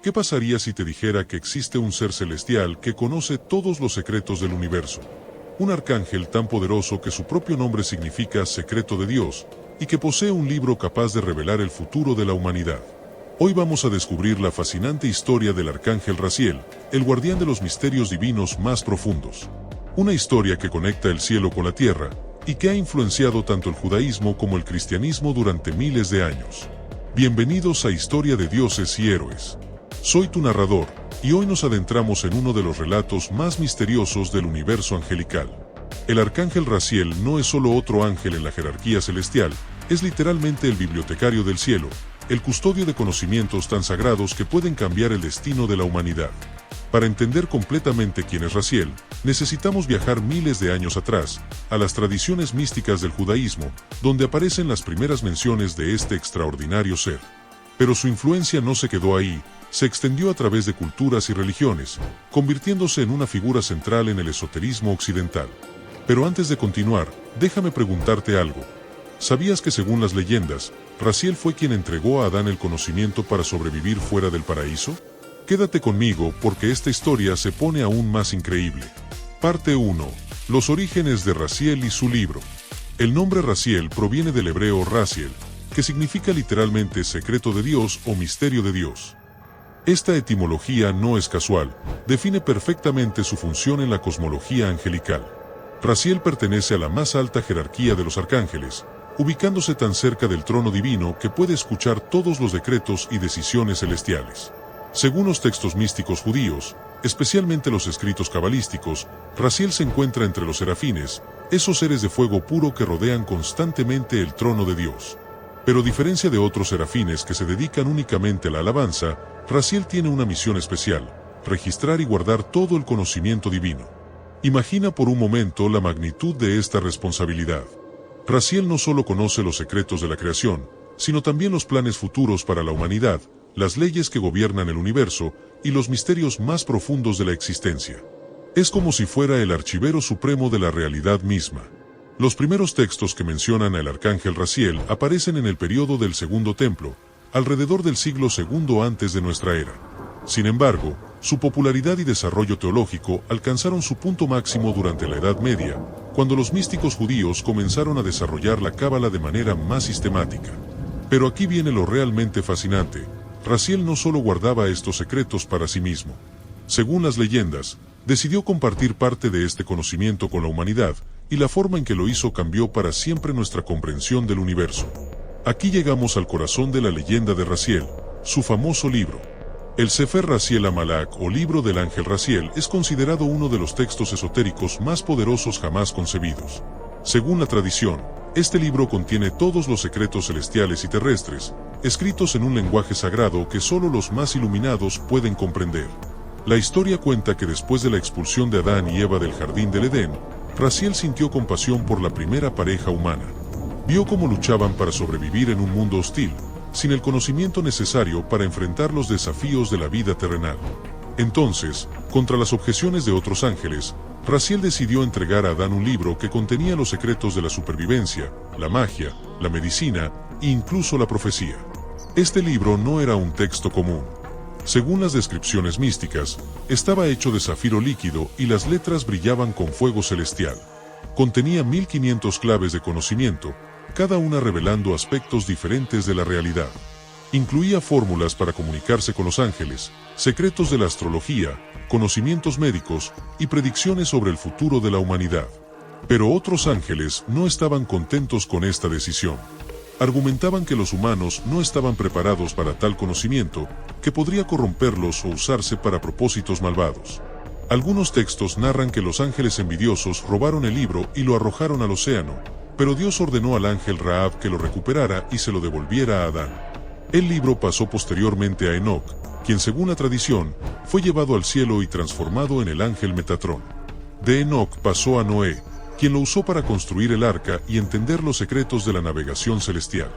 ¿Qué pasaría si te dijera que existe un ser celestial que conoce todos los secretos del universo? Un arcángel tan poderoso que su propio nombre significa secreto de Dios, y que posee un libro capaz de revelar el futuro de la humanidad. Hoy vamos a descubrir la fascinante historia del arcángel Raziel, el guardián de los misterios divinos más profundos. Una historia que conecta el cielo con la tierra, y que ha influenciado tanto el judaísmo como el cristianismo durante miles de años. Bienvenidos a Historia de Dioses y Héroes. Soy tu narrador, y hoy nos adentramos en uno de los relatos más misteriosos del universo angelical. El arcángel Raziel no es solo otro ángel en la jerarquía celestial, es literalmente el bibliotecario del cielo, el custodio de conocimientos tan sagrados que pueden cambiar el destino de la humanidad. Para entender completamente quién es Raziel, necesitamos viajar miles de años atrás, a las tradiciones místicas del judaísmo, donde aparecen las primeras menciones de este extraordinario ser. Pero su influencia no se quedó ahí, se extendió a través de culturas y religiones, convirtiéndose en una figura central en el esoterismo occidental. Pero antes de continuar, déjame preguntarte algo. ¿Sabías que según las leyendas, Raziel fue quien entregó a Adán el conocimiento para sobrevivir fuera del paraíso? Quédate conmigo porque esta historia se pone aún más increíble. Parte 1. Los orígenes de Raziel y su libro. El nombre Raziel proviene del hebreo Raziel, que significa literalmente secreto de Dios o misterio de Dios. Esta etimología no es casual, define perfectamente su función en la cosmología angelical. Raziel pertenece a la más alta jerarquía de los arcángeles, ubicándose tan cerca del trono divino que puede escuchar todos los decretos y decisiones celestiales. Según los textos místicos judíos, especialmente los escritos cabalísticos, Raziel se encuentra entre los serafines, esos seres de fuego puro que rodean constantemente el trono de Dios. Pero a diferencia de otros serafines que se dedican únicamente a la alabanza, Raziel tiene una misión especial: registrar y guardar todo el conocimiento divino. Imagina por un momento la magnitud de esta responsabilidad. Raziel no solo conoce los secretos de la creación, sino también los planes futuros para la humanidad, las leyes que gobiernan el universo y los misterios más profundos de la existencia. Es como si fuera el archivero supremo de la realidad misma. Los primeros textos que mencionan al arcángel Raziel aparecen en el período del Segundo Templo, alrededor del siglo II antes de nuestra era. Sin embargo, su popularidad y desarrollo teológico alcanzaron su punto máximo durante la Edad Media, cuando los místicos judíos comenzaron a desarrollar la cábala de manera más sistemática. Pero aquí viene lo realmente fascinante. Raziel no solo guardaba estos secretos para sí mismo. Según las leyendas, decidió compartir parte de este conocimiento con la humanidad, y la forma en que lo hizo cambió para siempre nuestra comprensión del universo. Aquí llegamos al corazón de la leyenda de Raziel, su famoso libro. El Sefer Raziel HaMalak o libro del ángel Raziel es considerado uno de los textos esotéricos más poderosos jamás concebidos. Según la tradición, este libro contiene todos los secretos celestiales y terrestres, escritos en un lenguaje sagrado que solo los más iluminados pueden comprender. La historia cuenta que después de la expulsión de Adán y Eva del jardín del Edén, Raziel sintió compasión por la primera pareja humana. Vio cómo luchaban para sobrevivir en un mundo hostil, sin el conocimiento necesario para enfrentar los desafíos de la vida terrenal. Entonces, contra las objeciones de otros ángeles, Raziel decidió entregar a Adán un libro que contenía los secretos de la supervivencia, la magia, la medicina e incluso la profecía. Este libro no era un texto común. Según las descripciones místicas, estaba hecho de zafiro líquido y las letras brillaban con fuego celestial. Contenía 1500 claves de conocimiento, cada una revelando aspectos diferentes de la realidad. Incluía fórmulas para comunicarse con los ángeles, secretos de la astrología, conocimientos médicos y predicciones sobre el futuro de la humanidad. Pero otros ángeles no estaban contentos con esta decisión. Argumentaban que los humanos no estaban preparados para tal conocimiento, que podría corromperlos o usarse para propósitos malvados. Algunos textos narran que los ángeles envidiosos robaron el libro y lo arrojaron al océano, pero Dios ordenó al ángel Rahab que lo recuperara y se lo devolviera a Adán. El libro pasó posteriormente a Enoc, quien según la tradición, fue llevado al cielo y transformado en el ángel Metatrón. De Enoc pasó a Noé, quien lo usó para construir el arca y entender los secretos de la navegación celestial.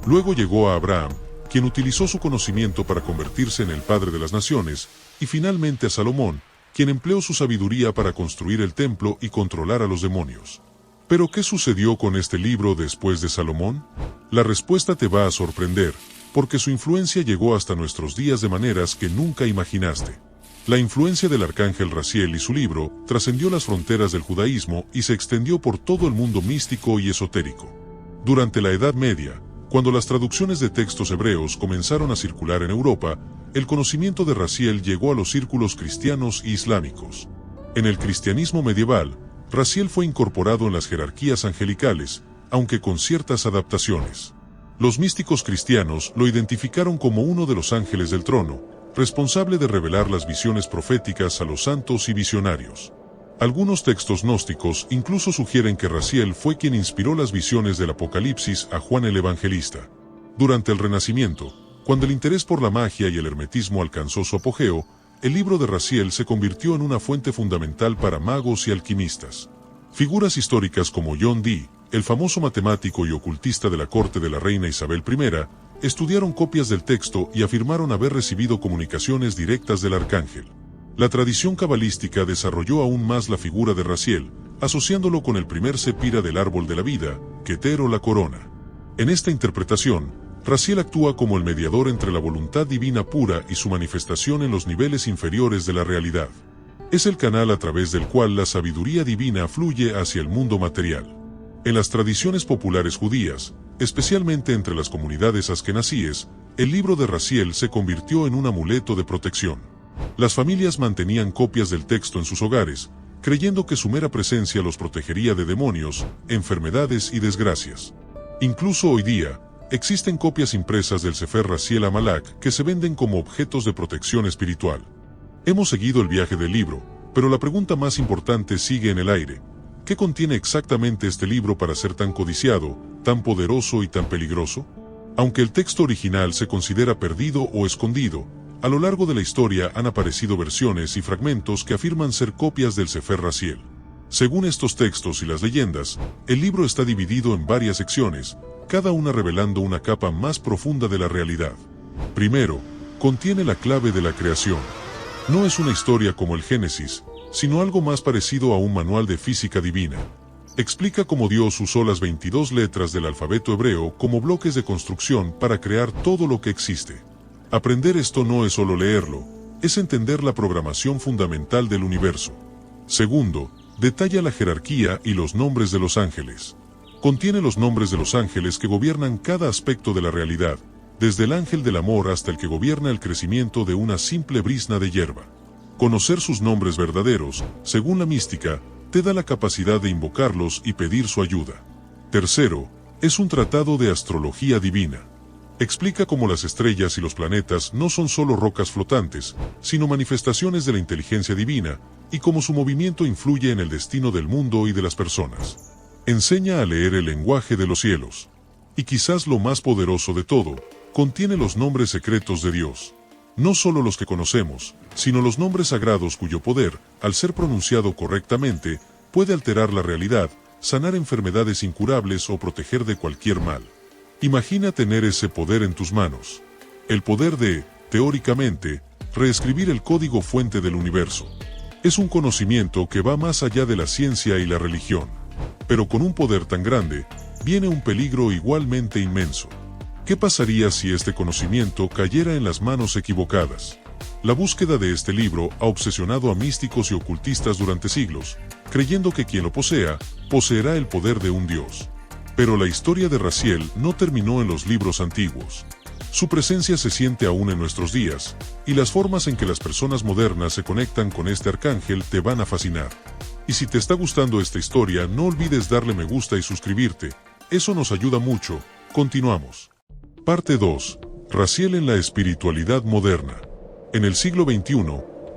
Luego llegó a Abraham, quien utilizó su conocimiento para convertirse en el padre de las naciones, y finalmente a Salomón, quien empleó su sabiduría para construir el templo y controlar a los demonios. ¿Pero qué sucedió con este libro después de Salomón? La respuesta te va a sorprender. porque su influencia llegó hasta nuestros días de maneras que nunca imaginaste. La influencia del arcángel Raziel y su libro trascendió las fronteras del judaísmo y se extendió por todo el mundo místico y esotérico. Durante la Edad Media, cuando las traducciones de textos hebreos comenzaron a circular en Europa, el conocimiento de Raziel llegó a los círculos cristianos y islámicos. En el cristianismo medieval, Raziel fue incorporado en las jerarquías angelicales, aunque con ciertas adaptaciones. Los místicos cristianos lo identificaron como uno de los ángeles del trono, responsable de revelar las visiones proféticas a los santos y visionarios. Algunos textos gnósticos incluso sugieren que Raziel fue quien inspiró las visiones del Apocalipsis a Juan el Evangelista. Durante el Renacimiento, cuando el interés por la magia y el hermetismo alcanzó su apogeo, el libro de Raziel se convirtió en una fuente fundamental para magos y alquimistas. Figuras históricas como John Dee, el famoso matemático y ocultista de la corte de la reina Isabel I, estudiaron copias del texto y afirmaron haber recibido comunicaciones directas del arcángel. La tradición cabalística desarrolló aún más la figura de Raziel, asociándolo con el primer sepira del árbol de la vida, Keter o la corona. En esta interpretación, Raziel actúa como el mediador entre la voluntad divina pura y su manifestación en los niveles inferiores de la realidad. Es el canal a través del cual la sabiduría divina fluye hacia el mundo material. En las tradiciones populares judías, especialmente entre las comunidades askenazíes, el libro de Raziel se convirtió en un amuleto de protección. Las familias mantenían copias del texto en sus hogares, creyendo que su mera presencia los protegería de demonios, enfermedades y desgracias. Incluso hoy día, existen copias impresas del Sefer Raziel Amalak que se venden como objetos de protección espiritual. Hemos seguido el viaje del libro, pero la pregunta más importante sigue en el aire. ¿Qué contiene exactamente este libro para ser tan codiciado, tan poderoso y tan peligroso? Aunque el texto original se considera perdido o escondido, a lo largo de la historia han aparecido versiones y fragmentos que afirman ser copias del Sefer Raziel. Según estos textos y las leyendas, el libro está dividido en varias secciones, cada una revelando una capa más profunda de la realidad. Primero, contiene la clave de la creación. No es una historia como el Génesis, sino algo más parecido a un manual de física divina. Explica cómo Dios usó las 22 letras del alfabeto hebreo como bloques de construcción para crear todo lo que existe. Aprender esto no es solo leerlo, es entender la programación fundamental del universo. Segundo, detalla la jerarquía y los nombres de los ángeles. Contiene los nombres de los ángeles que gobiernan cada aspecto de la realidad, desde el ángel del amor hasta el que gobierna el crecimiento de una simple brizna de hierba. Conocer sus nombres verdaderos, según la mística, te da la capacidad de invocarlos y pedir su ayuda. Tercero, es un tratado de astrología divina. Explica cómo las estrellas y los planetas no son solo rocas flotantes, sino manifestaciones de la inteligencia divina, y cómo su movimiento influye en el destino del mundo y de las personas. Enseña a leer el lenguaje de los cielos. Y quizás lo más poderoso de todo, contiene los nombres secretos de Dios. No solo los que conocemos, sino los nombres sagrados cuyo poder, al ser pronunciado correctamente, puede alterar la realidad, sanar enfermedades incurables o proteger de cualquier mal. Imagina tener ese poder en tus manos. El poder de, teóricamente, reescribir el código fuente del universo. Es un conocimiento que va más allá de la ciencia y la religión. Pero con un poder tan grande, viene un peligro igualmente inmenso. ¿Qué pasaría si este conocimiento cayera en las manos equivocadas? La búsqueda de este libro ha obsesionado a místicos y ocultistas durante siglos, creyendo que quien lo posea, poseerá el poder de un dios. Pero la historia de Raziel no terminó en los libros antiguos. Su presencia se siente aún en nuestros días, y las formas en que las personas modernas se conectan con este arcángel te van a fascinar. Y si te está gustando esta historia, no olvides darle me gusta y suscribirte, eso nos ayuda mucho. Continuamos. Parte 2. Raziel en la espiritualidad moderna. En el siglo XXI,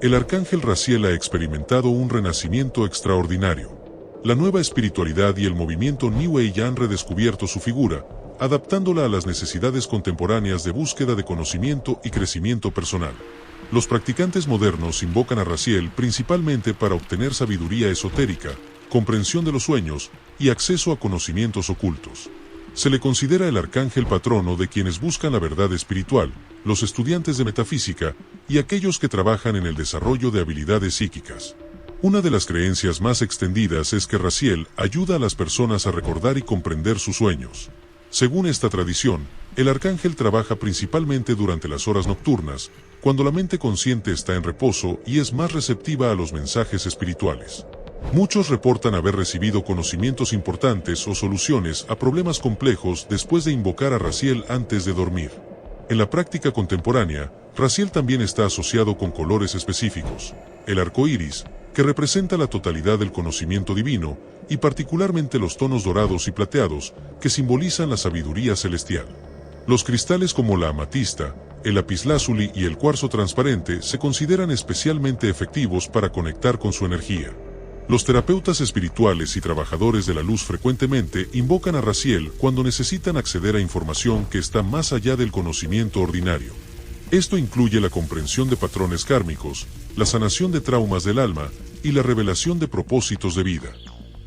el arcángel Raziel ha experimentado un renacimiento extraordinario. La nueva espiritualidad y el movimiento New Age han redescubierto su figura, adaptándola a las necesidades contemporáneas de búsqueda de conocimiento y crecimiento personal. Los practicantes modernos invocan a Raziel principalmente para obtener sabiduría esotérica, comprensión de los sueños y acceso a conocimientos ocultos. Se le considera el arcángel patrono de quienes buscan la verdad espiritual, los estudiantes de metafísica y aquellos que trabajan en el desarrollo de habilidades psíquicas. Una de las creencias más extendidas es que Raziel ayuda a las personas a recordar y comprender sus sueños. Según esta tradición, el arcángel trabaja principalmente durante las horas nocturnas, cuando la mente consciente está en reposo y es más receptiva a los mensajes espirituales. Muchos reportan haber recibido conocimientos importantes o soluciones a problemas complejos después de invocar a Raziel antes de dormir. En la práctica contemporánea, Raziel también está asociado con colores específicos. El arco iris, que representa la totalidad del conocimiento divino, y particularmente los tonos dorados y plateados, que simbolizan la sabiduría celestial. Los cristales como la amatista, el lapislázuli y el cuarzo transparente se consideran especialmente efectivos para conectar con su energía. Los terapeutas espirituales y trabajadores de la luz frecuentemente invocan a Raziel cuando necesitan acceder a información que está más allá del conocimiento ordinario. Esto incluye la comprensión de patrones kármicos, la sanación de traumas del alma y la revelación de propósitos de vida.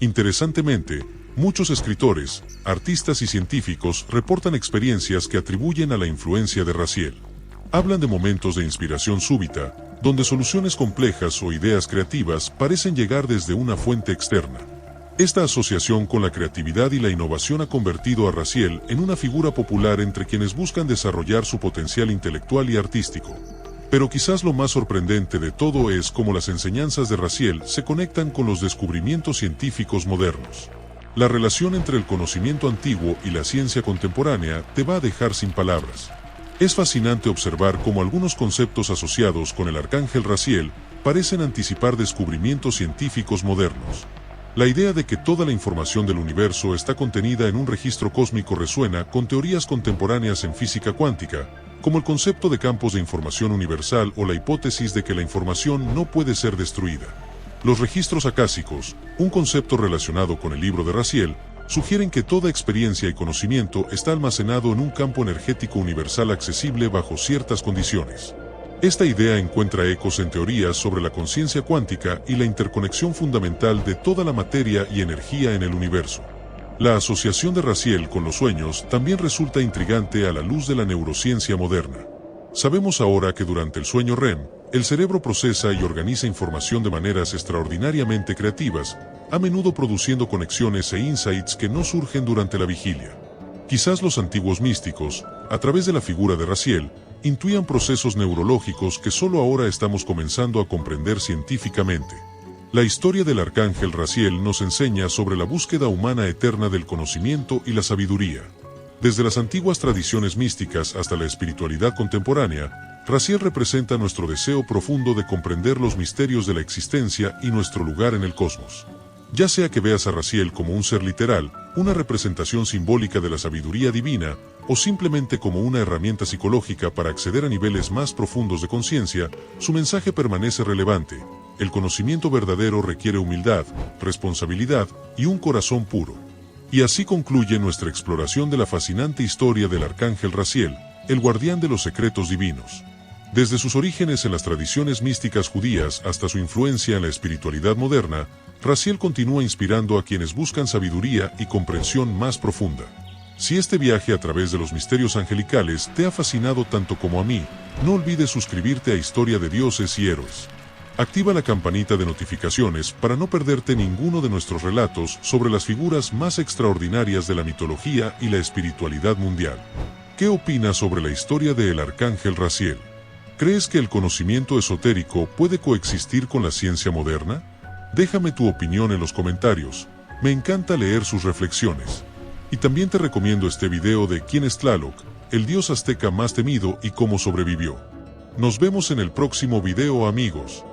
Interesantemente, muchos escritores, artistas y científicos reportan experiencias que atribuyen a la influencia de Raziel. Hablan de momentos de inspiración súbita, donde soluciones complejas o ideas creativas parecen llegar desde una fuente externa. Esta asociación con la creatividad y la innovación ha convertido a Raziel en una figura popular entre quienes buscan desarrollar su potencial intelectual y artístico. Pero quizás lo más sorprendente de todo es cómo las enseñanzas de Raziel se conectan con los descubrimientos científicos modernos. La relación entre el conocimiento antiguo y la ciencia contemporánea te va a dejar sin palabras. Es fascinante observar cómo algunos conceptos asociados con el arcángel Raziel parecen anticipar descubrimientos científicos modernos. La idea de que toda la información del universo está contenida en un registro cósmico resuena con teorías contemporáneas en física cuántica, como el concepto de campos de información universal o la hipótesis de que la información no puede ser destruida. Los registros acásicos, un concepto relacionado con el libro de Raziel, sugieren que toda experiencia y conocimiento está almacenado en un campo energético universal accesible bajo ciertas condiciones. Esta idea encuentra ecos en teorías sobre la conciencia cuántica y la interconexión fundamental de toda la materia y energía en el universo. La asociación de Raziel con los sueños también resulta intrigante a la luz de la neurociencia moderna. Sabemos ahora que durante el sueño REM, el cerebro procesa y organiza información de maneras extraordinariamente creativas, a menudo produciendo conexiones e insights que no surgen durante la vigilia. Quizás los antiguos místicos, a través de la figura de Raziel, intuían procesos neurológicos que solo ahora estamos comenzando a comprender científicamente. La historia del arcángel Raziel nos enseña sobre la búsqueda humana eterna del conocimiento y la sabiduría. Desde las antiguas tradiciones místicas hasta la espiritualidad contemporánea, Raziel representa nuestro deseo profundo de comprender los misterios de la existencia y nuestro lugar en el cosmos. Ya sea que veas a Raziel como un ser literal, una representación simbólica de la sabiduría divina, o simplemente como una herramienta psicológica para acceder a niveles más profundos de conciencia, su mensaje permanece relevante. El conocimiento verdadero requiere humildad, responsabilidad y un corazón puro. Y así concluye nuestra exploración de la fascinante historia del arcángel Raziel, el guardián de los secretos divinos. Desde sus orígenes en las tradiciones místicas judías hasta su influencia en la espiritualidad moderna, Raziel continúa inspirando a quienes buscan sabiduría y comprensión más profunda. Si este viaje a través de los misterios angelicales te ha fascinado tanto como a mí, no olvides suscribirte a Historia de Dioses y Héroes. Activa la campanita de notificaciones para no perderte ninguno de nuestros relatos sobre las figuras más extraordinarias de la mitología y la espiritualidad mundial. ¿Qué opinas sobre la historia del arcángel Raziel? ¿Crees que el conocimiento esotérico puede coexistir con la ciencia moderna? Déjame tu opinión en los comentarios. Me encanta leer sus reflexiones. Y también te recomiendo este video de quién es Tlaloc, el dios azteca más temido y cómo sobrevivió. Nos vemos en el próximo video, amigos.